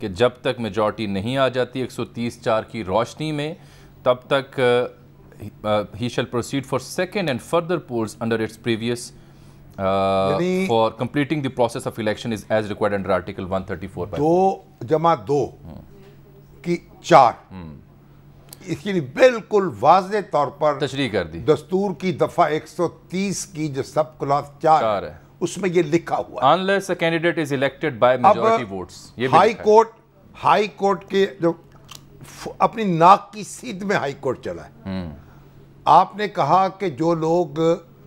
کہ جب تک میجورٹی نہیں آ جاتی 130(4) کی روشنی میں تب تک he shall proceed for second and further polls under its previous for completing the process of election is as required under article 134 2 کی 4 اس کی بالکل واضح طور پر تشریح کر دی دستور کی دفعہ 130 کی جو سب کلاس 4 ہے اس میں یہ لکھا ہوا ہے unless a candidate is elected by majority votes. High court کے جو اپنی ناک کی سیدھ میں ہائی کورٹ چلا ہے. آپ نے کہا کہ جو لوگ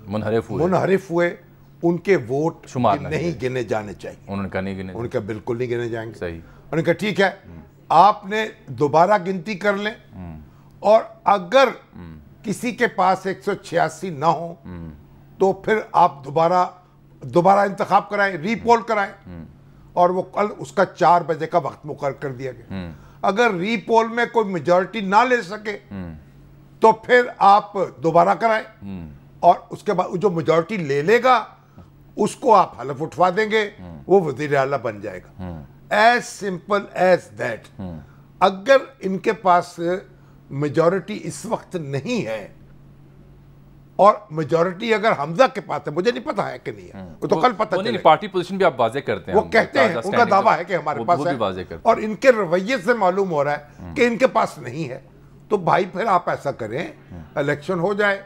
منحرف ہوئے ان کے ووٹ نہیں گنے جانے چاہیے. انہوں نے کہا نہیں گنے, انہوں نے کہا بالکل نہیں گنے جائیں گے. صحیح. انہوں نے کہا ٹھیک ہے آپ نے دوبارہ گنتی کر لیں اور اگر کسی کے پاس 186 نہ ہو تو پھر آپ دوبارہ انتخاب کرائیں, ری پول کرائیں. اور وہ کل اس کا 4 بجے کا وقت مقرر کر دیا گیا. اگر ری پول میں کوئی میجورٹی نہ لے سکے تو پھر آپ دوبارہ کرائیں اور اس کے بعد جو میجورٹی لے لے گا اس کو آپ حلف اٹھوا دیں گے, وہ وزیر اعلیٰ بن جائے گا. As simple as that. اگر ان کے پاس میجورٹی اس وقت نہیں ہے اور میجورٹی اگر حمزہ کے پاس ہے, مجھے نہیں پتا ہے کہ نہیں ہے, وہ تو کل پتہ چلے. پارٹی پوزیشن بھی آپ واضح کرتے ہیں, وہ کہتے ہیں, ان کا دعویٰ ہے کہ ہمارے پاس ہے اور ان کے رویے سے معلوم ہو رہا ہے کہ ان کے پاس نہیں ہے. تو بھائی پھر آپ ایسا کریں, الیکشن ہو جائے,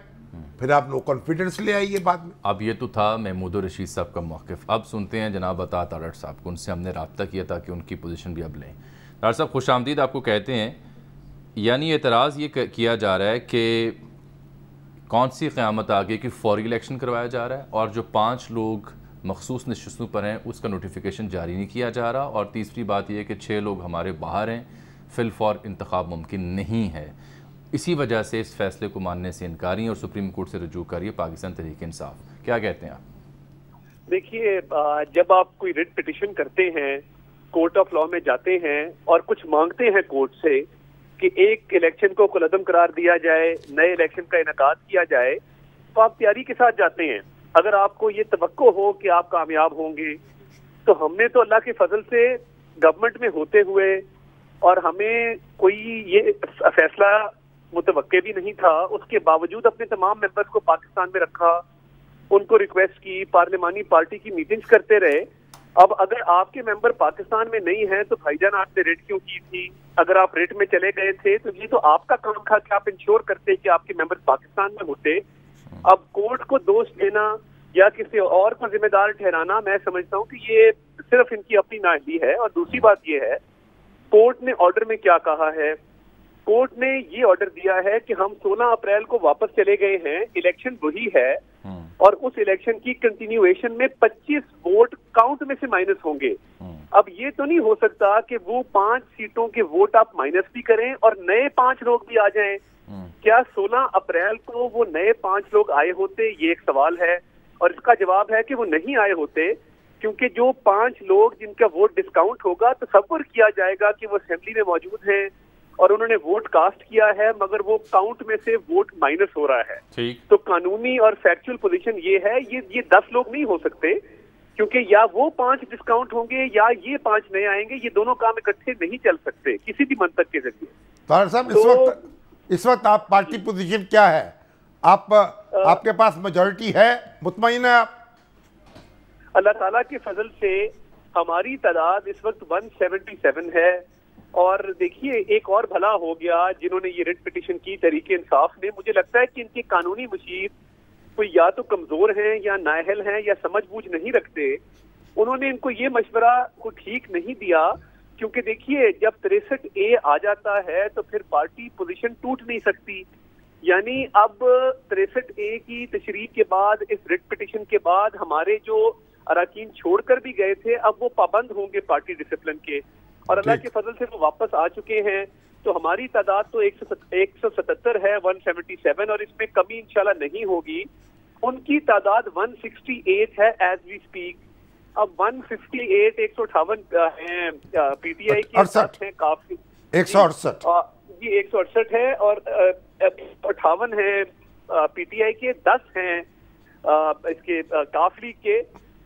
پھر آپ نو کانفیڈنس لے آئیے بعد میں. اب یہ تو تھا محمود رشید صاحب کا موقف. اب سنتے ہیں جناب عطا تارڑ صاحب کو, ان سے ہم نے رابطہ کیا تھا کہ ان کی پوزیشن بھی اب لیں. تارڑ صاحب خوش آمدید. آپ کو کہتے ہیں یعنی اعتراض یہ کیا جا رہا ہے کہ کون سی قیامت آگے کہ فوری الیکشن کروایا جا رہا ہے اور جو 5 لوگ مخصوص نشستوں پر ہیں اس کا نوٹیفیکیشن جاری نہیں کیا جا رہا, اور تیسری بات یہ ہے کہ 6 لوگ ہمارے باہر ہیں, فی الفور انتخاب ممکن نہیں ہے. اسی وجہ سے اس فیصلے کو ماننے سے انکاری اور سپریم کورٹ سے رجوع کر رہی ہے پاکستان تحریک انصاف. کیا کہتے ہیں آپ؟ دیکھیے, جب آپ کوئی ریٹ پٹیشن کرتے ہیں, کورٹ آف لاء میں جاتے ہیں اور کچھ مانگتے ہیں کورٹ سے کہ ایک الیکشن کو کالعدم قرار دیا جائے, نئے الیکشن کا انعقاد کیا جائے, تو آپ تیاری کے ساتھ جاتے ہیں. اگر آپ کو یہ توقع ہو کہ آپ کامیاب ہوں گے, تو ہم نے تو اللہ کے فضل سے گورنمنٹ میں ہوتے ہوئے اور ہمیں کوئی یہ فیصلہ متوقع بھی نہیں تھا, اس کے باوجود اپنے تمام ممبرز کو پاکستان میں رکھا, ان کو ریکویسٹ کی, پارلیمانی پارٹی کی میٹنگز کرتے رہے. اب اگر آپ کے ممبر پاکستان میں نہیں ہیں تو بھائی جان آپ نے ریٹ کیوں کی تھی؟ اگر آپ ریٹ میں چلے گئے تھے تو یہ تو آپ کا کام تھا کہ آپ انشور کرتے کہ آپ کے ممبر پاکستان میں ہوتے. اب کورٹ کو دوش دینا یا کسی اور کو ذمہ دار ٹھہرانا, میں سمجھتا ہوں کہ یہ صرف ان کی اپنی نااہلی ہے. اور دوسری بات یہ ہے, کورٹ نے آرڈر میں کیا کہا ہے؟ کورٹ نے یہ آرڈر دیا ہے کہ ہم 16 اپریل کو واپس چلے گئے ہیں, الیکشن وہی ہے اور اس الیکشن کی کنٹینیویشن میں 25 ووٹ کاؤنٹ میں سے مائنس ہوں گے. اب یہ تو نہیں ہو سکتا کہ وہ 5 سیٹوں کے ووٹ آپ مائنس بھی کریں اور نئے 5 لوگ بھی آ جائیں. کیا 16 اپریل کو وہ نئے 5 لوگ آئے ہوتے؟ یہ ایک سوال ہے, اور اس کا جواب ہے کہ وہ نہیں آئے ہوتے, کیونکہ جو 5 لوگ جن کا ووٹ ڈسکاؤنٹ ہوگا تصور کیا جائے گا کہ وہ اسمبلی میں موجود ہیں اور انہوں نے ووٹ کاسٹ کیا ہے, مگر وہ کاؤنٹ میں سے ووٹ مائنس ہو رہا ہے. تو قانونی اور فیکچول پوزیشن یہ ہے, یہ 10 لوگ نہیں ہو سکتے, کیونکہ یا وہ 5 ڈسکاؤنٹ ہوں گے یا یہ 5 نئے آئیں گے. یہ دونوں کام اکٹھے نہیں چل سکتے کسی بھی منطق کے ذریعے. طاہر صاحب, اس وقت آپ پارٹی پوزیشن کیا ہے؟ آپ کے پاس میجورٹی ہے, مطمئن ہے آپ؟ اللہ تعالیٰ کے فضل سے ہماری تعداد اس وقت 177 ہے. اور دیکھیے, ایک اور بھلا ہو گیا جنہوں نے یہ ریٹ پٹیشن کی تحریک انصاف نے. مجھے لگتا ہے کہ ان کے قانونی مشیر کوئی یا تو کمزور ہیں یا نااہل ہیں یا سمجھ بوجھ نہیں رکھتے. انہوں نے ان کو یہ مشورہ کو ٹھیک نہیں دیا, کیونکہ دیکھیے جب 63A آ جاتا ہے تو پھر پارٹی پوزیشن ٹوٹ نہیں سکتی. یعنی اب 63A کی تشریح کے بعد, اس ریٹ پٹیشن کے بعد ہمارے جو اراکین چھوڑ کر بھی گئے تھے اب وہ پابند ہوں گے پارٹی ڈسپلن کے, اور اللہ کے فضل سے وہ واپس آ چکے ہیں. تو ہماری تعداد تو 177 ہے, 177, اور اس میں کمی انشاءاللہ نہیں ہوگی. ان کی تعداد 168 ہے ایز وی اسپیک. اب 158 158 ہیں پی ٹی آئی کے, 10 ہیں کافی 168 جی 168 ہے, اور 58 ہیں پی ٹی آئی کے, 10 ہیں اس کے کاف لیگ کے.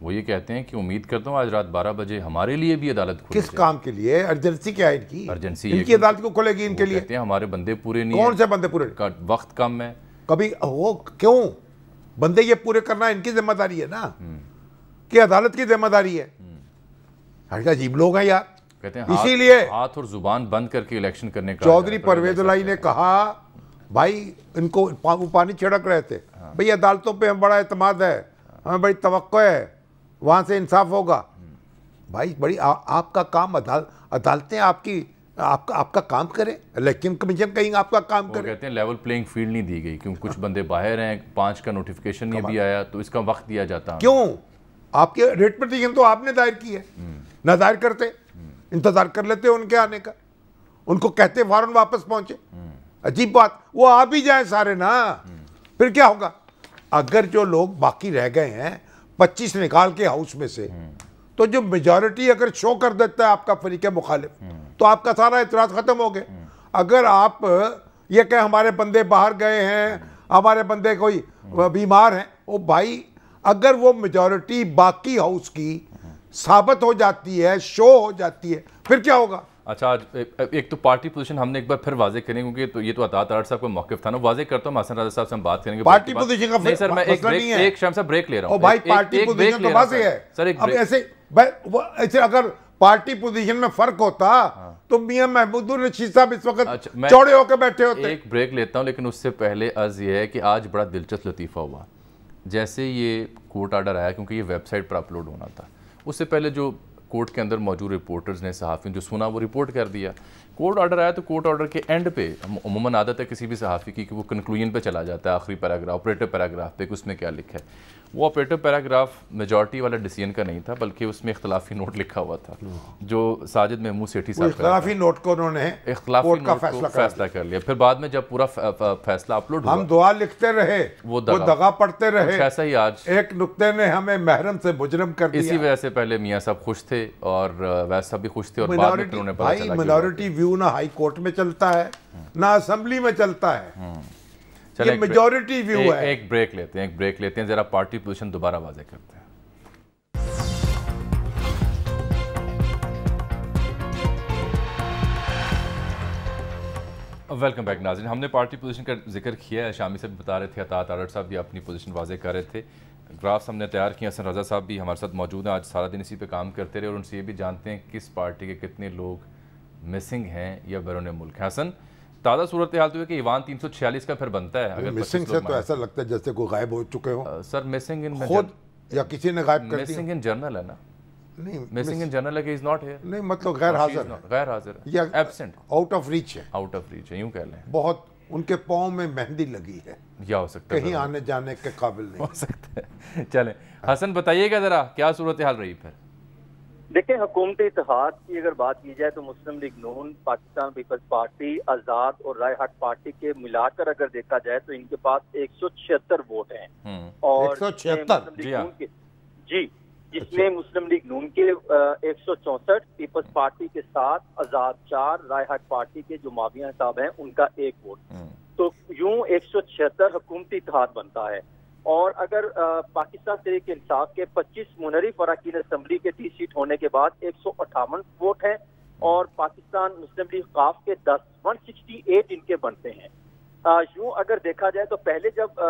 وہ یہ کہتے ہیں کہ امید کرتا ہوں آج رات 12 بجے ہمارے لیے بھی عدالت کھلے کس کام کے لیے؟ ارجنسی کیا ہے ان کی؟ ارجنسی ان کی عدالت کو کھلے گی ان کے لیے؟ کہتے ہیں ہمارے بندے پورے نہیں کون سے بندے پورے؟ وقت کم ہے. کبھی وہ کیوں بندے یہ پورے کرنا ان کی ذمہ داری ہے نا کہ عدالت کی ذمہ داری ہے. عجیب لوگ ہیں یار. کہتے ہیں اسی لیے ہاتھ اور زبان بند کر کے الیکشن کرنے کا. چودھری پرویز الہی نے کہا بھائی ان کو پانی چھڑک رہے تھے بھئی عدالتوں پہ ہم بڑا اعتماد ہے, ہمیں بڑی توقع ہے, وہاں سے انصاف ہوگا. بھائی بڑی آپ کا کام عدالتیں آپ کا کام کریں, الیکشن کمیشن کہیں آپ کا کام کرے. کہتے ہیں لیول پلینگ فیلڈ نہیں دی گئی کیونکہ کچھ بندے باہر ہیں, 5 کا نوٹیفیکیشن یہ بھی آیا تو اس کا وقت دیا جاتا. کیوں؟ آپ کے ریٹ پٹیشن تو آپ نے دائر کی ہے, نہ دائر کرتے, انتظار کر لیتے ان کے آنے کا, ان کو کہتے فوراً واپس پہنچے. عجیب بات, وہ آ بھی جائیں سارے نا, پھر کیا ہوگا؟ اگر جو لوگ باقی رہ گئے ہیں 25 نکال کے ہاؤس میں سے, تو جو میجورٹی اگر شو کر دیتا ہے آپ کا فریق مخالف تو آپ کا سارا اعتراض ختم ہو گئے. اگر آپ یہ کہ ہمارے بندے باہر گئے ہیں, ہمارے بندے کوئی بیمار ہیں, وہ بھائی اگر وہ میجورٹی باقی ہاؤس کی ثابت ہو جاتی ہے, شو ہو جاتی ہے, پھر کیا ہوگا؟ اچھا ایک تو پارٹی پوزیشن ہم نے ایک بار پھر واضح کریں کیونکہ یہ تو عطاء طاہر صاحب کا موقف تھا نا, واضح کرتا ہوں. حسن رضا صاحب سے ہم بات کریں گے پارٹی پوزیشن کا نہیں سر, میں ایک شام سے بریک لے رہا ہوں. بھائی پارٹی پوزیشن تو واضح ہے سر. ایسے اگر پارٹی پوزیشن میں فرق ہوتا تو میاں محمود الرشید صاحب اس وقت چوڑے ہو کے بیٹھے ہوتے. ایک بریک لیتا ہوں لیکن اس سے پہلے عرض یہ ہے کہ آج بڑا دلچسپ لطیفہ ہوا. جیسے یہ کورٹ آرڈر آیا کیونکہ یہ ویب سائٹ پر اپلوڈ ہونا تھا, اس سے پہلے جو کورٹ کے اندر موجود رپورٹرز نے, صحافیوں جو سنا وہ رپورٹ کر دیا. کورٹ آرڈر آیا تو کورٹ آرڈر کے اینڈ پہ عموماً عادت ہے کسی بھی صحافی کی کہ وہ کنکلوژن پہ چلا جاتا ہے, آخری پیراگراف, آپریٹو پیراگراف پہ کہ اس میں کیا لکھا ہے. وہ آپریٹو پیراگراف میجورٹی والا ڈیسیژن کا نہیں تھا بلکہ اس میں اختلافی نوٹ لکھا ہوا تھا جو ساجد محمود سیٹھی صاحب اختلافی نوٹ کو انہوں نے اختلافی نوٹ کو فیصلہ کر لیا. پھر بعد میں جب پورا فیصلہ اپلوڈ ہوا ہم دعا لکھتے رہے, وہ دغا پڑھتے رہے. ایسا ہی آج ایک نقطے نے ہمیں محرم سے مجرم کر دیا. اسی وجہ سے پہلے میاں صاحب خوش تھے اور ویس صاحب بھی خوش تھے, اور بعد میں انہوں نے پتہ چلا کہ مائنورٹی ویو نہ ہائی کورٹ میں چلتا ہے نہ اسمبلی میں چلتا ہے, یہ میجورٹی ویو ہے. ایک بریک لیتے ہیں ذرا پارٹی پوزیشن دوبارہ واضح کرتے ہیں. ویلکم بیک ناظرین. ہم نے پارٹی پوزیشن کا ذکر کیا ہے, شامی سے بھی بتا رہے تھے, عطاء طاہر صاحب بھی اپنی پوزیشن واضح کر رہے تھے, گرافس ہم نے تیار کیے. حسن رضا صاحب بھی ہمارے ساتھ موجود ہیں, آج سارا دن اسی پہ کام کرتے رہے اور ان سے یہ بھی جانتے ہیں کس پارٹی کے کتنے لوگ مسنگ ہیں یا بیرون ملک ہیں. حسن, تازہ صورتحال تو ہے کہ ایوان 346 کا پھر بنتا ہے. اگر مسنگ سے تو ایسا لگتا ہے جیسے کوئی غائب ہو چکے ہوں. سر مسنگ ان خود یا کسی نے غائب کر دیا. مسنگ ان جرنل ہے نا, نہیں مسنگ ان جرنل ہے کہ از ناٹ ہیئر. نہیں مطلب غیر حاضر ہے, یا ایبسنٹ, آؤٹ آف ریچ ہے. آؤٹ آف ریچ ہے یوں کہہ لیں. بہت ان کے پاؤں میں مہندی لگی ہے, یا ہو سکتا ہے کہیں آنے جانے کے قابل نہیں ہو سکتا ہے. چلیں حسن بتائیے گا ذرا کیا صورتحال رہی پھر. دیکھیں, حکومتی اتحاد کی اگر بات کی جائے تو مسلم لیگ نون, پاکستان پیپلز پارٹی, آزاد اور رائے حق پارٹی کے ملا کر اگر دیکھا جائے تو ان کے پاس 176 ووٹ ہیں. اور 176 جی, جس میں مسلم لیگ نون کے 164, پیپلز پارٹی کے 7, آزاد 4, رائے حق پارٹی کے جو معاویہ صاحب ہیں ان کا 1 ووٹ. تو یوں 176 حکومتی اتحاد بنتا ہے. اور اگر پاکستان تحریک انصاف کے 25 منحرف اراکین اسمبلی کے 30 سیٹ ہونے کے بعد 158 ووٹ ہیں, اور پاکستان مسلم لیگ قاف کے 168 ان کے بنتے ہیں. یوں اگر دیکھا جائے تو پہلے جب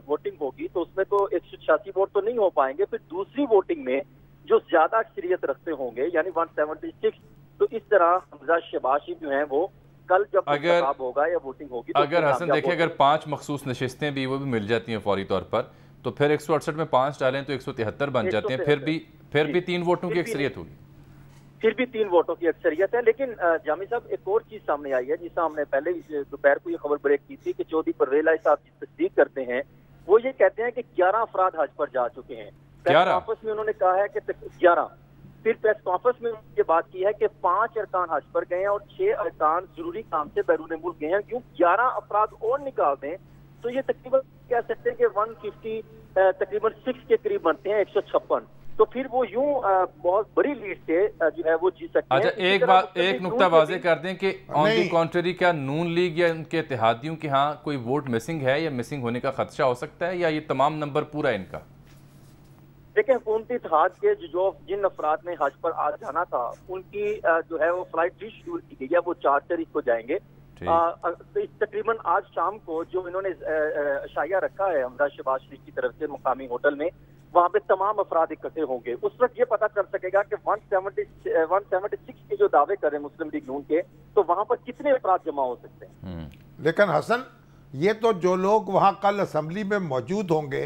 ووٹنگ ہوگی تو اس میں تو 186 ووٹ تو نہیں ہو پائیں گے, پھر دوسری ووٹنگ میں جو زیادہ اکثریت رکھتے ہوں گے یعنی 176, تو اس طرح حمزہ شہبازی جو ہیں وہ کل جب انتخاب ہوگا یا ووٹنگ ہوگی اگر حسن دیکھیں اگر 5 مخصوص نشستیں بھی وہ بھی مل جاتی ہیں فوری طور پر, تو پھر 168 میں 5 ڈالیں تو 173 بن جاتے ہیں. پھر بھی 3 ووٹوں کی اکثریت ہوگی. پھر بھی 3 ووٹوں کی اکثریت ہے. لیکن جامی صاحب ایک اور چیز سامنے آئی ہے جس سے ہم نے پہلے دوپہر کو یہ خبر بریک کی تھی کہ چودھری پرویز الہی صاحب کی تصدیق کرتے ہیں. وہ یہ کہتے ہیں کہ 11 افراد حج پر جا چکے ہیں. پریس کانفرنس میں انہوں نے کہا ہے کہ 11. پھر پریس کانفرنس میں یہ بات کی ہے کہ 5 ارکان حج پر گئے ہیں اور 6 ارکان ضروری کام سے بیرون ملک گئے ہیں. کیوں 11 افراد اور نکال دیں تو یہ تقریباً کہہ سکتے ہیں کہ 150 تقریباً 6 کے قریب بنتے ہیں 156. تو پھر وہ یوں بہت بڑی لیڈ سے جو ہے وہ جی سکتے ہیں. اچھا ایک نقطہ واضح کر دیں کہ آن دی کانٹری کیا نون لیگ یا ان کے اتحادیوں کے ہاں کوئی ووٹ مسنگ ہے یا مسنگ ہونے کا خدشہ ہو سکتا ہے, یا یہ تمام نمبر پورا ان کا؟ دیکھیں حکومتی اتحاد کے جن افراد نے حج پر آج جانا تھا ان کی جو ہے وہ فلائٹ ری شیڈول کی گئی ہے، وہ 4 تاریخ کو جائیں گے. تقریباً آج شام کو جو انہوں نے عشائیہ رکھا ہے حمزہ شہباز شریف کی طرف سے مقامی ہوٹل میں، وہاں پہ تمام افراد اکٹھے ہوں گے. اس وقت یہ پتا چل سکے گا کہ 176 کے جو دعوے کریں مسلم لیگ نون کے، تو وہاں پر کتنے افراد جمع ہو سکتے ہیں. لیکن حسن یہ تو جو لوگ وہاں کل اسمبلی میں موجود ہوں گے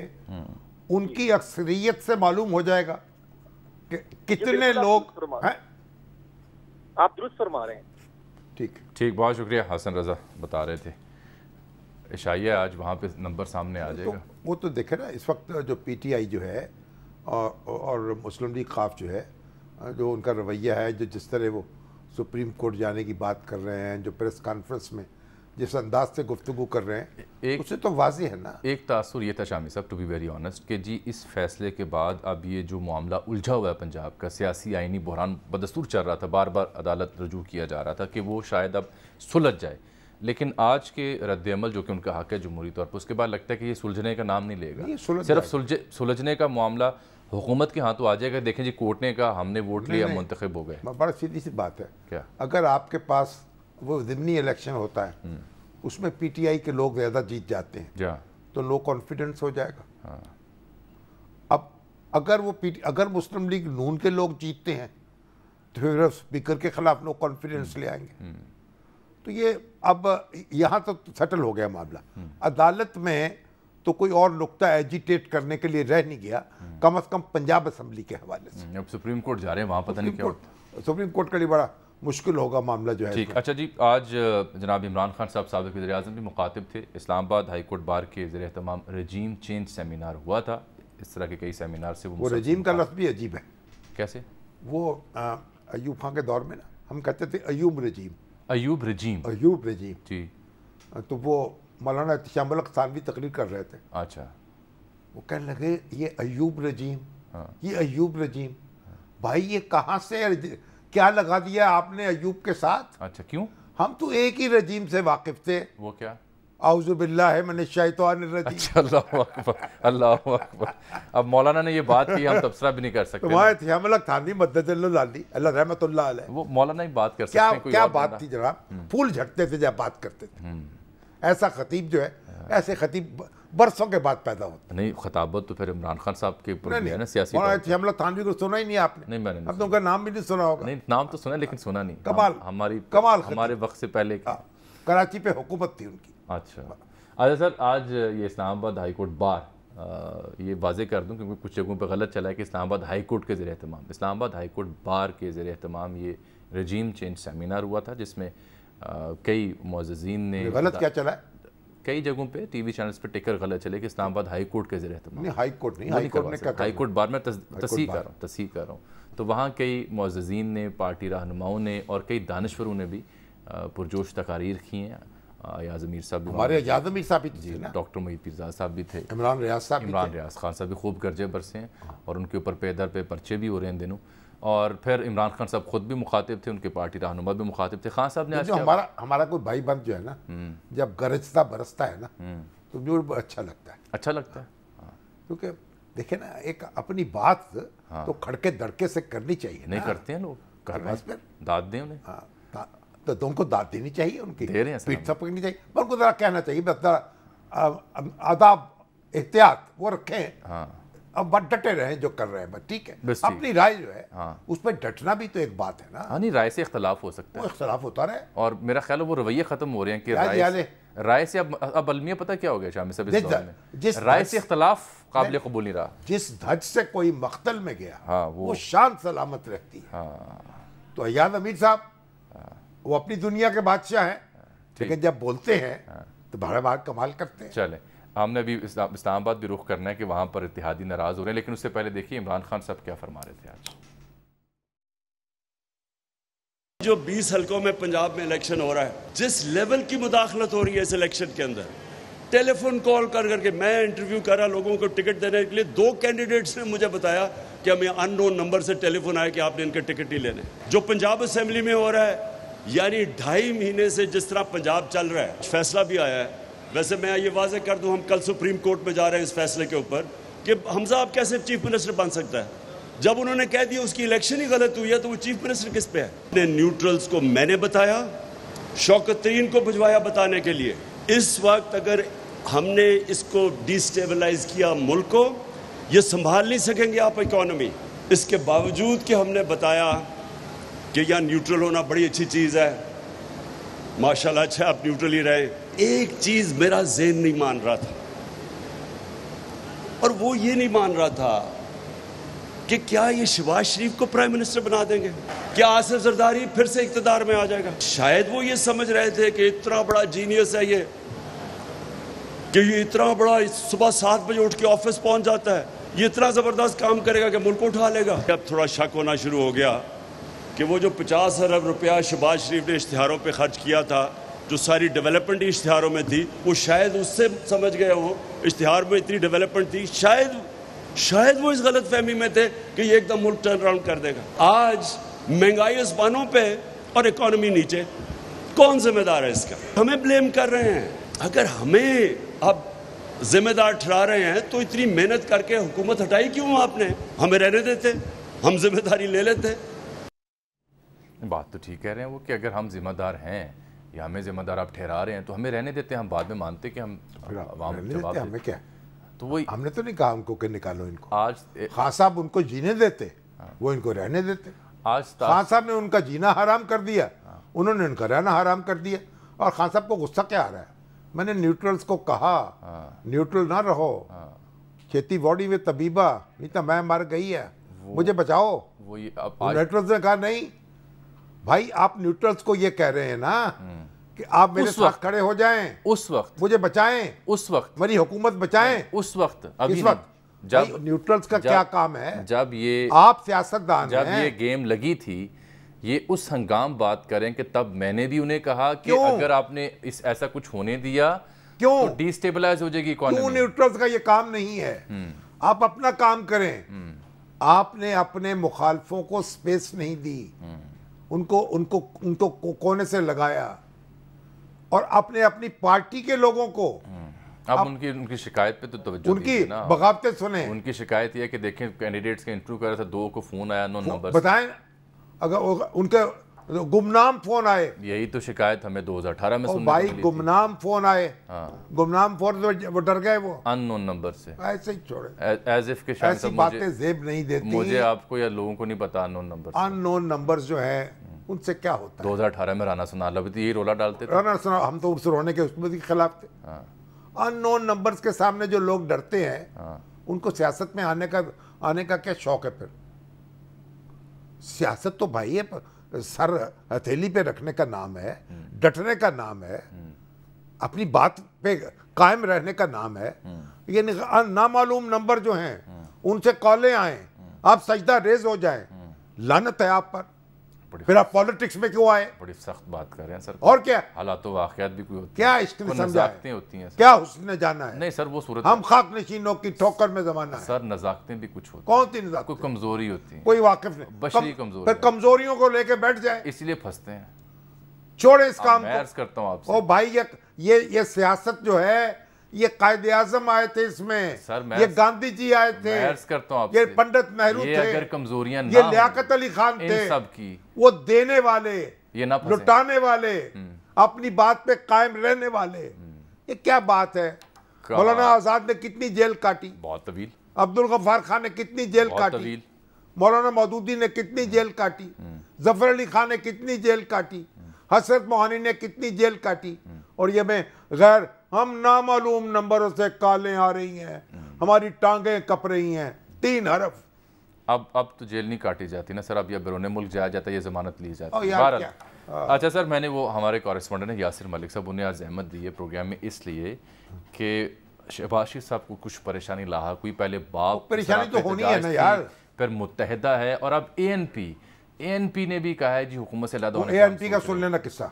ان کی اکثریت سے معلوم ہو جائے گا کہ کتنے لوگ ہیں. آپ درست فرما رہے ہیں. ٹھیک، بہت شکریہ. حسن رضا بتا رہے تھے عشائیہ آج وہاں پہ نمبر سامنے آ جائے گا. وہ تو دیکھیں نا اس وقت جو پی ٹی آئی جو ہے اور مسلم لیگ خاف جو ہے، جو ان کا رویہ ہے، جو جس طرح وہ سپریم کورٹ جانے کی بات کر رہے ہیں، جو پریس کانفرنس میں جس انداز سے گفتگو کر رہے ہیں، اس سے تو واضح ہے نا. ایک تاثر یہ تھا شامی صاحب، ٹو بی ویری آنسٹ، کہ جی اس فیصلے کے بعد اب یہ جو معاملہ الجھا ہوا ہے پنجاب کا، سیاسی آئینی بحران بدستور چل رہا تھا، بار بار عدالت رجوع کیا جا رہا تھا کہ وہ شاید اب سلجھ جائے. لیکن آج کے رد عمل جو کہ ان کا حق ہے جمہوری طور پر، اس کے بعد لگتا ہے کہ یہ سلجھنے کا نام نہیں لے گا. صرف سلجھنے کا معاملہ حکومت کے ہاتھوں آ جائے گا. دیکھیں جی کورٹ نے کہا ہم نے ووٹ لیا، منتخب ہو گئے. بڑا سیدھی سی بات ہے. کیا اگر آپ کے پاس وہ ضمنی الیکشن ہوتا ہے، اس میں پی ٹی آئی کے لوگ زیادہ جیت جاتے ہیں، تو لو کانفیڈنس ہو جائے گا. اب اگر مسلم لیگ نون کے لوگ جیتتے ہیں تو پھر اسپیکر کے خلاف لو کانفیڈنس لے آئیں گے. تو یہ اب یہاں تو سیٹل ہو گیا معاملہ. عدالت میں تو کوئی اور نقطہ ایجیٹیٹ کرنے کے لیے رہ نہیں گیا، کم از کم پنجاب اسمبلی کے حوالے سے. اب سپریم کورٹ جا رہے ہیں، وہاں پتہ نہیں کیا ہوتا. سپریم کورٹ کے لیے بڑا مشکل ہوگا معاملہ جو ہے. ٹھیک. اچھا جی، آج جناب عمران خان صاحب سابق وزیر اعظم بھی مخاطب تھے. اسلام آباد ہائی کورٹ بار کے زیر اہتمام رجیم چینج سیمینار ہوا تھا. اس طرح کے کئی سیمینار سے وہ رجیم کا لفظ بھی عجیب ہے. کیسے؟ وہ ایوب خان کے دور میں نا ہم کہتے تھے ایوب رجیم. ایوب رجیم جی. تو وہ مولانا احتشام الحق تھانوی تقریر کر رہے تھے. اچھا. وہ کہنے لگے یہ ایوب رجیم، یہ ایوب رجیم. بھائی یہ کہاں سے کیا لگا دیا آپ نے ایوب کے ساتھ؟ اچھا کیوں؟ ہم تو ایک ہی رجیم سے واقف تھے. وہ کیا؟ اعوذ باللہ من الشیطان الرجیم. اچھا، اللہ اکبر، اللہ اکبر. اب مولانا نے یہ بات کی، ہم تبصرہ بھی نہیں کر سکتے. تمہارے احتشام الحق تھانوی مدد اللہ علی، اللہ رحمت اللہ علیہ، وہ مولانا ہی بات کر سکتے ہیں. کیا بات تھی جناب؟ پھول جھڑتے تھے جب بات کرتے تھے. ایسا خطیب جو ہے، ایسے خطیب برسوں کے بعد پیدا ہوتا. نہیں، خطابت تو پھر عمران خان صاحب کے اوپر بھی ہے نا سیاسی. احتشام الحق تھانوی کو سنا ہی نہیں آپ نے؟ نہیں، میں نے اب تو ان کا نام بھی نہیں سنا ہوگا. نہیں، نام تو سنا لیکن سنا نہیں. کمال ہمارے وقت سے پہلے کراچی پہ حکومت تھی ان کی. اچھا. اچھا سر، آج یہ اسلام آباد ہائی کورٹ بار، یہ واضح کر دوں کیونکہ کچھ جگہوں پہ غلط چلا ہے کہ اسلام آباد ہائی کورٹ کے زیر اہتمام، اسلام آباد ہائی کورٹ بار کے زیر اہتمام یہ رجیم چینج سیمینار ہوا تھا، جس میں کئی معززین نے غلط کیا چلا ہے؟ کئی جگہوں پہ ٹی وی چینلز پہ ٹکر غلط چلے کہ اسلام آباد ہائی کورٹ کے زیر اہتمام. نہیں، ہائی کورٹ نہیں، ہائی کورٹ نے کیا ہائی کورٹ بار میں تصحیح کر رہا ہوں. تو وہاں کئی معززین نے، پارٹی رہنماؤں نے اور کئی دانشوروں نے بھی پرجوش تقاریر کی ہیں. ایاز امیر صاحب بھی، ہمارے ایاز امیر صاحب بھی تھے، ڈاکٹر محیط پیرزاد صاحب بھی تھے، عمران ریاض خان صاحب بھی خوب گرجے برسے ہیں اور ان کے اوپر پے در پہ پرچے بھی ہو رہے ہیں دنوں. اور پھر عمران خان صاحب خود بھی مخاطب تھے، ان کے پارٹی رہنما بھی مخاطب تھے. خان صاحب نے جو ہمارا کوئی بھائی بند جو ہے نا، جب گرجتا برستا ہے نا تو مجھے اچھا لگتا ہے. اچھا لگتا ہے کیونکہ دیکھیں نا، ایک اپنی بات تو کھڑکے دڑکے سے کرنی چاہیے. نہیں کرتے ہیں لوگ، کر رہے ہیں، داد دیں انہیں. تو تم کو داد دینی چاہیے، ان کی دے رہے ہیں، پیٹ تھپکنی چاہیے، پر ان کو ذرا کہنا چاہیے بس ذرا آداب احتیاط وہ رکھیں. اب بات ڈٹے رہیں جو کر رہے ہیں، بس ٹھیک ہے. اپنی رائے جو ہے اس پہ ڈٹنا بھی تو ایک بات ہے نا. ہاں، نہیں، رائے سے اختلاف ہو سکتا ہے، وہ اختلاف ہوتا رہے. اور میرا خیال ہے وہ رویے ختم ہو رہے ہیں کہ رائے سے اب المیہ پتہ کیا ہو گیا شامی صاحب، اس دور میں رائے سے اختلاف قابل قبول نہیں رہا. جس دھج سے کوئی مقتل میں گیا وہ شان سلامت رہتی ہے. تو ایاز امیر صاحب وہ اپنی دنیا کے بادشاہ ہیں، لیکن جب بولتے ہیں تو بڑا بار کمال کرتے ہیں. چلیں، ہم نے ابھی اسلام آباد بھی رخ کرنا ہے کہ وہاں پر اتحادی ناراض ہو رہے ہیں، لیکن اس سے پہلے دیکھیے عمران خان صاحب کیا فرما رہے تھے. آج جو 20 حلقوں میں پنجاب میں الیکشن ہو رہا ہے، جس لیول کی مداخلت ہو رہی ہے اس الیکشن کے اندر، ٹیلی فون کال کر کے میں انٹرویو کر رہا لوگوں کو ٹکٹ دینے کے لیے. 2 کینڈیڈیٹس نے مجھے بتایا کہ ہمیں ان نون نمبر سے ٹیلی فون آیا کہ آپ نے ان کے ٹکٹ نہیں لینے. جو پنجاب اسمبلی میں ہو رہا ہے، یعنی 2.5 مہینے سے جس طرح پنجاب چل رہا ہے، فیصلہ بھی آیا ہے. ویسے میں یہ واضح کر دوں، ہم کل سپریم کورٹ میں جا رہے ہیں اس فیصلے کے اوپر. کہ حمزہ آپ کیسے چیف منسٹر بن سکتا ہے. جب انہوں نے کہہ دیا اس کی الیکشن ہی غلط ہوئی ہے تو وہ چیف منسٹر کس پہ ہے؟ نیوٹرلز کو میں نے بتایا, شوکت ترین کو بھجوایا بتانے کے لیے. اس وقت اگر ہم نے اس کو ڈی سٹیبلائز کیا ملک کو, یہ سنبھال نہیں سکیں گے آپ اکانومی. اس کے باوجود کہ ہم نے بتایا کہ یہاں نیوٹرل ہونا بڑی اچھی چیز ہے, ماشاءاللہ اچھا آپ نیوٹرل ہی رہے, ایک چیز میرا ذہن نہیں مان رہا تھا, اور وہ یہ نہیں مان رہا تھا کہ کیا یہ شہباز شریف کو پرائم منسٹر بنا دیں گے, کیا آصف زرداری پھر سے اقتدار میں آ جائے گا. شاید وہ یہ سمجھ رہے تھے کہ اتنا بڑا جینیس ہے یہ, کہ یہ اتنا بڑا صبح 7 بجے اٹھ کے آفس پہنچ جاتا ہے, یہ اتنا زبردست کام کرے گا کہ ملک کو اٹھا لے گا. اب تھوڑا شک ہونا شروع ہو گیا کہ وہ جو 50 ارب روپیہ شہباز شریف نے اشتہاروں پہ خرچ کیا تھا, جو ساری ڈیولپمنٹ اشتہاروں میں تھی, وہ شاید اس سے سمجھ گئے ہوں اشتہار میں اتنی ڈیولپمنٹ تھی, شاید وہ اس غلط فہمی میں تھے کہ یہ ایک دم ملک ٹرن اراؤنڈ کر دے گا. آج مہنگائی آسمانوں پہ اور اکانومی نیچے, کون ذمہ دار ہے اس کا؟ ہمیں بلیم کر رہے ہیں. اگر ہمیں اب ذمہ دار ٹھہرا رہے ہیں تو اتنی محنت کر کے حکومت ہٹائی کیوں آپ نے؟ ہمیں رہنے دیتے, ہم ذمہ داری لے لیتے. بات تو ٹھیک کہہ رہے ہیں وہ کہ اگر ہم ذمہ دار ہیں یا ہمیں ذمہ دار آپ ٹھہرا رہے ہیں تو ہمیں رہنے دیتے ہیں, ہم بعد میں مانتے کہ ہم عوام کو جواب ہمیں کیا, تو وہی ہم نے تو نہیں کہا ان کو کہ نکالو ان کو. آج خان صاحب ان کو جینے دیتے, وہ ان کو رہنے دیتے. آج خان صاحب نے ان کا جینا حرام کر دیا, انہوں نے ان کا رہنا حرام کر دیا. اور خان صاحب کو غصہ کیا آ رہا ہے؟ میں نے نیوٹرلز کو کہا نیوٹرل نہ رہو, کھیتی باڑی میں طبیبہ, نہیں تو میں مر گئی ہے, مجھے بچاؤ. نیوٹرلز نے کہا نہیں بھائی, آپ نیوٹرلز کو یہ کہہ رہے ہیں نا کہ آپ میرے ساتھ کھڑے ہو جائیں, اس وقت مجھے بچائیں, اس وقت میری حکومت بچائیں. اس وقت جب نیوٹرلز کا کیا کام ہے؟ جب یہ آپ سیاستدان جب یہ گیم لگی تھی, یہ اس ہنگام بات کریں کہ تب میں نے بھی انہیں کہا کہ اگر آپ نے ایسا کچھ ہونے دیا تو ڈی سٹیبلائز ہو جائے گی اکانومی. کیوں نیوٹرلز کا یہ کام نہیں ہے؟ آپ اپنا کام کریں. آپ نے اپنے مخالفوں کو سپیس نہیں دی, ان کو کونے سے لگایا, اور اپنے اپنی پارٹی کے لوگوں کو. اب ان کی شکایت پہ تو توجہ ان کی بغاوتیں سنیں. ان کی شکایت یہ ہے کہ دیکھیں کینڈیڈیٹس کا انٹرویو کر رہا تھا, 2 کو فون آیا نون نمبر, بتائیں اگر ان کے گمنام فون آئے. یہی تو شکایت ہمیں 2018 میں سننے بھائی گمنام فون آئے, گمنام فون وہ ڈر گئے, وہ ان نون نمبر سے. ایسے ہی چھوڑے, ایز اف کہ شاید ایسی باتیں زیب نہیں دیتی. مجھے آپ کو یا لوگوں کو نہیں پتا ان نون نمبر. ان نون نمبرز جو ہیں ان سے کیا ہوتا ہے؟ 2018 میں رانا ثناء اللہ بھی یہی رولا ڈالتے تھے. رانا ثناء, ہم تو اس رونے کے اس میں کے خلاف تھے. ان نون نمبرز کے سامنے جو لوگ ڈرتے ہیں ان کو سیاست میں آنے کا کیا شوق ہے؟ پھر سیاست تو بھائی ہے, سر ہتھیلی پہ رکھنے کا نام ہے, ڈٹنے کا نام ہے, اپنی بات پہ قائم رہنے کا نام ہے. یہ نامعلوم نمبر جو ہیں ان سے کالیں آئیں, آپ سجدہ ریز ہو جائیں, لعنت ہے آپ پر. پھر آپ پالیٹکس میں کیوں آئے؟ بڑی سخت بات کر رہے ہیں سر. اور کیا حالات و واقعات بھی کوئی ہوتی کیا عشق میں نزاکتیں ہوتی ہیں, کیا حسن نے جانا ہے؟ نہیں سر, وہ صورت ہم خاک نشینوں کی ٹھوکر میں زمانہ ہے سر. نزاکتیں بھی کچھ ہوتی کون سی نزاکت؟ کوئی کمزوری ہوتی ہے, کوئی واقف نہیں, بشری کمزوری. پھر کمزوریوں کو لے کے بیٹھ جائیں, اس لیے پھنستے ہیں. چھوڑے اس کام میں عرض کرتا ہوں آپ سے. او بھائی یہ سیاست جو ہے, یہ قائد اعظم آئے تھے اس میں, یہ گاندھی جی آئے تھے, یہ پنڈت نہرو تھے, اگر کمزوریاں نہ یہ لیاقت علی خان تھے, سب کی وہ دینے والے, لٹانے والے, اپنی بات پہ قائم رہنے والے. یہ کیا بات ہے؟ مولانا آزاد نے کتنی جیل کاٹی, بہت طویل. عبدالغفار خان نے کتنی جیل کاٹی, مولانا مودودی نے کتنی جیل کاٹی, ظفر علی خان نے کتنی جیل کاٹی, حسرت موہانی نے کتنی جیل کاٹی. اور یہ میں غیر ہم نامعلوم نمبروں سے کالیں آ رہی ہیں, ہماری ٹانگیں کپ رہی ہیں, 3 حرف. اب تو جیل نہیں کاٹی جاتی نا سر, اب یہ بیرون ملک جایا جاتا ہے, یہ ضمانت لی جاتی ہے. اچھا سر, میں نے وہ ہمارے کورسپونڈنٹ ہیں یاسر ملک صاحب, انہیں آج زحمت دی ہے پروگرام میں اس لیے کہ شہباز شریف صاحب کو کچھ پریشانی لاحق ہوئی. پہلے باپ پریشانی تو ہونی ہے نا یار, پھر متحدہ ہے, اور اب اے این پی نے بھی کہا ہے جی حکومت سے علیحدہ ہونے کا. اے این پی کا سن لینا قصہ,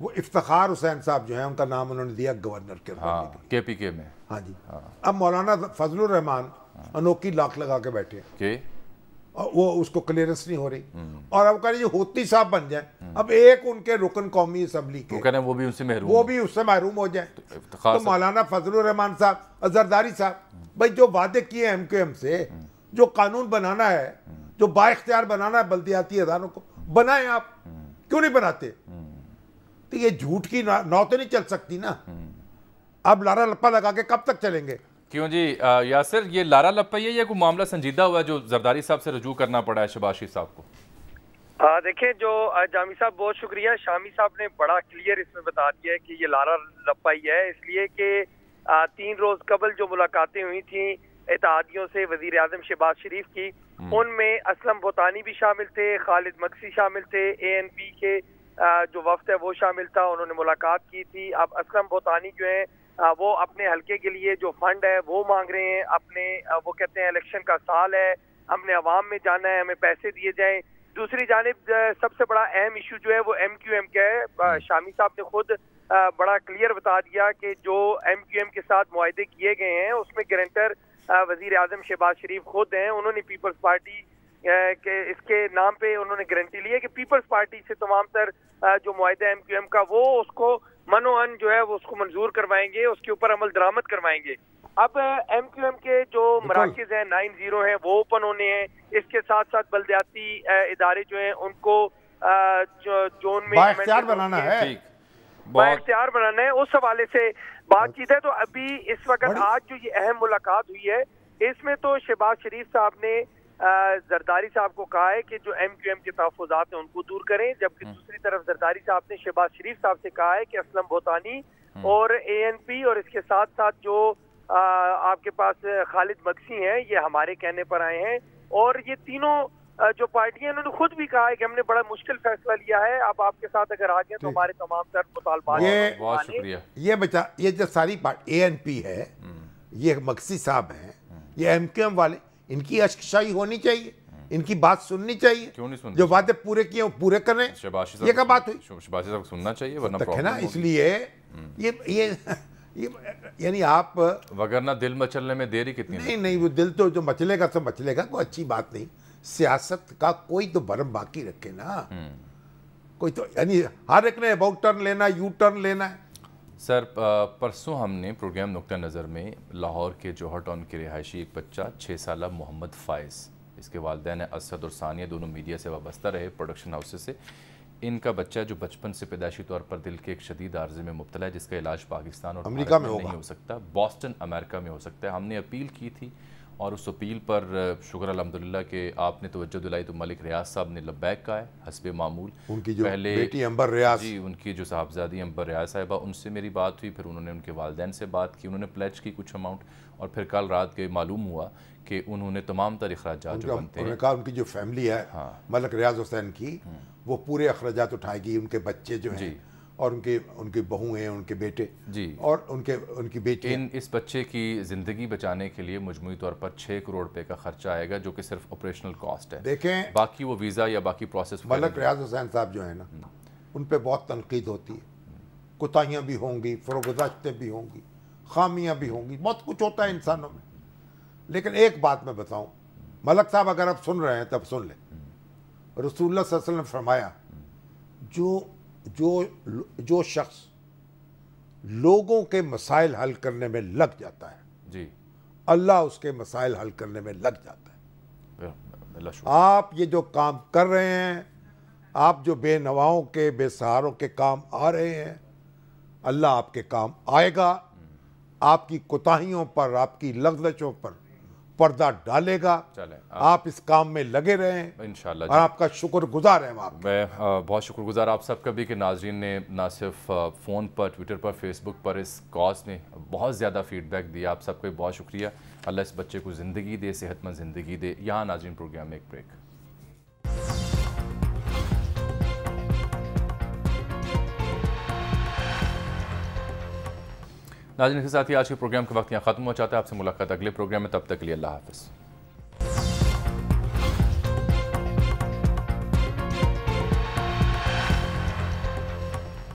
وہ افتخار حسین صاحب جو ہیں ان کا نام انہوں نے دیا گورنر کے پی کے میں. ہاں جی. اب مولانا فضل الرحمان انوکھی لاکھ لگا کے بیٹھے کہ وہ اس کو کلیئرنس نہیں ہو رہی, اور اب کہہ رہے ہیں ہوتی صاحب بن جائیں. اب ایک ان کے رکن قومی اسمبلی کے وہ بھی ان سے محروم, وہ بھی اس سے محروم ہو جائیں. تو مولانا فضل الرحمان صاحب, زرداری صاحب بھائی جو وعدے کیے ایم کیو ایم سے، جو قانون بنانا ہے، جو با اختیار بنانا ہے بلدیاتی اداروں کو، بنائیں آپ، کیوں نہیں بناتے؟ تو یہ جھوٹ کی نو تو نہیں چل سکتی نا. اب لارا لپا لگا کے کب تک چلیں گے؟ کیوں جی یاسر، یہ لارا لپا یہ کوئی معاملہ سنجیدہ ہوا ہے جو زرداری صاحب سے رجوع کرنا پڑا ہے شہباز شریف صاحب کو؟ دیکھیں، جو جامی صاحب بہت شکریہ، شامی صاحب نے بڑا کلیئر اس میں بتا دیا ہے کہ یہ لارا لپا ہی ہے، اس لیے کہ 3 روز قبل جو ملاقاتیں ہوئی تھیں اتحادیوں سے وزیر اعظم شہباز شریف کی، ان میں اسلم بھوتانی بھی شامل تھے، خالد مکسی شامل تھے، اے این پی کے جو وفد ہے وہ شامل تھا، انہوں نے ملاقات کی تھی. اب اسلم بھوتانی جو ہیں وہ اپنے حلقے کے لیے جو فنڈ ہے وہ مانگ رہے ہیں، اپنے وہ کہتے ہیں الیکشن کا سال ہے، ہم نے عوام میں جانا ہے، ہمیں پیسے دیے جائیں. دوسری جانب سب سے بڑا اہم ایشو جو ہے وہ ایم کیو ایم کا ہے. شامی صاحب نے خود بڑا کلیئر بتا دیا کہ جو ایم کیو ایم کے ساتھ معاہدے کیے گئے ہیں اس میں گارنٹر وزیر اعظم شہباز شریف خود ہیں. انہوں نے پیپلز پارٹی کے اس کے نام پہ انہوں نے گارنٹی لی ہے کہ پیپلز پارٹی سے تمام تر جو معاہدہ ایم کیو ایم کا وہ اس کو منوعن جو ہے وہ اس کو منظور کروائیں گے، اس کے اوپر عمل درآمد کروائیں گے. اب ایم کیو ایم کے جو مراکز ہیں 90 ہیں وہ اوپن ہونے ہیں، اس کے ساتھ ساتھ بلدیاتی ادارے جو ہیں ان کو جون میں بااختیار بنانا ہے، بااختیار بنانا ہے، اس حوالے سے بات چیت ہے. تو ابھی اس وقت آج جو یہ اہم ملاقات ہوئی ہے اس میں تو شہباز شریف صاحب نے زرداری صاحب کو کہا ہے کہ جو ایم کیو ایم کے تحفظات ہیں ان کو دور کریں، جبکہ دوسری طرف زرداری صاحب نے شہباز شریف صاحب سے کہا ہے کہ اسلم بھوتانی اور اے این پی اور اس کے ساتھ ساتھ جو آپ کے پاس خالد مکسی ہیں یہ ہمارے کہنے پر آئے ہیں، اور یہ تینوں جو پارٹیاں انہوں نے خود بھی کہا ہے کہ ہم نے بڑا مشکل فیصلہ لیا ہے، اب آپ کے ساتھ اگر آ جائیں تو ہمارے تمام تر مطالبات. بہت شکریہ. یہ جو ساری پارٹی اے این پی ہے، یہ مکسی صاحب ہیں، یہ ایم کیو ایم والے، ان کی اشکشائی ہونی چاہیے، ان کی بات سننی چاہیے. کیوں نہیں سنتے؟ جو وعدے پورے کیے وہ پورے کریں. یہ کیا بات ہوئی؟ شہباز صاحب کو سننا چاہیے ورنہ ہے نا. اس لیے یہ یعنی آپ وگرنہ دل مچلنے میں دیری کتنی؟ نہیں وہ دل تو جو مچلے گا تو مچلے گا، کوئی اچھی بات نہیں. سیاست کا کوئی تو برم باقی رکھے نا، کوئی تو یعنی ہر ایک نے اباؤٹ ٹرن لینا، یو ٹرن لینا ہے. سر پرسوں ہم نے پروگرام نقطہ نظر میں لاہور کے جوہر ٹاؤن کے رہائشی ایک بچہ 6 سالہ محمد فائز، اس کے والدین اسد اور ثانیہ دونوں میڈیا سے وابستہ رہے پروڈکشن ہاؤسز سے. ان کا بچہ جو بچپن سے پیدائشی طور پر دل کے ایک شدید عارضے میں مبتلا ہے جس کا علاج پاکستان اور امریکہ میں نہیں ہو سکتا، بوسٹن امریکہ میں ہو سکتا ہے. ہم نے اپیل کی تھی اور اس اپیل پر شکر الحمدللہ کہ آپ نے توجہ دلائی تو ملک ریاض صاحب نے لبیک کہا ہے حسب معمول. ان کی جو بیٹی امبر ریاض، جی ان کی جو صاحبزادی امبر ریاض صاحبہ، ان سے میری بات ہوئی، پھر انہوں نے ان کے والدین سے بات کی، انہوں نے پلیج کی کچھ اماؤنٹ، اور پھر کل رات کے معلوم ہوا کہ انہوں نے تمام تر اخراجات جو بنتے ہیں، ان کی جو فیملی ہے ملک ریاض حسین کی، وہ پورے اخراجات اٹھائے گی. ان کے بچے جو ہیں اور ان کی بہو ہیں، ان کے بیٹے اور ان کی بیٹی. اس بچے کی زندگی بچانے کے لیے مجموعی طور پر 6 کروڑ روپے کا خرچہ آئے گا جو کہ صرف آپریشنل کاسٹ ہے. دیکھیں باقی وہ ویزا یا باقی پروسیس. ملک ریاض حسین صاحب جو ہیں نا، ان پہ بہت تنقید ہوتی ہے، کوتاہیاں بھی ہوں گی، فروگزاشتیں بھی ہوں گی، خامیاں بھی ہوں گی، بہت کچھ ہوتا ہے انسانوں میں. لیکن ایک بات میں بتاؤں، ملک صاحب اگر آپ سن رہے ہیں تب سن لیں. رسول اللہ صلی اللہ علیہ وسلم نے فرمایا جو شخص لوگوں کے مسائل حل کرنے میں لگ جاتا ہے اللہ اس کے مسائل حل کرنے میں لگ جاتا ہے. آپ یہ جو کام کر رہے ہیں، آپ جو بے نواؤں کے بے سہاروں کے کام آ رہے ہیں، اللہ آپ کے کام آئے گا، آپ کی کوتاہیوں پر، آپ کی لغزشوں پر پردہ ڈالے گا. آپ اس کام میں لگے رہیں انشاءاللہ، اور آپ کا شکر گزار ہیں. میں بہت شکر گزار آپ سب کا بھی کہ ناظرین نے نہ صرف فون پر، ٹویٹر پر، فیس بک پر اس کاز میں بہت زیادہ فیڈ بیک دیا. آپ سب کو بہت شکریہ. اللہ اس بچے کو زندگی دے، صحت مند زندگی دے. یہاں ناظرین پروگرام میں ایک بریک. ناظرین کے ساتھ ہی آج کے پروگرام کا وقت یہاں ختم ہو جاتا ہے. آپ سے ملاقات اگلے پروگرام میں، تب تک کے لیے اللہ حافظ.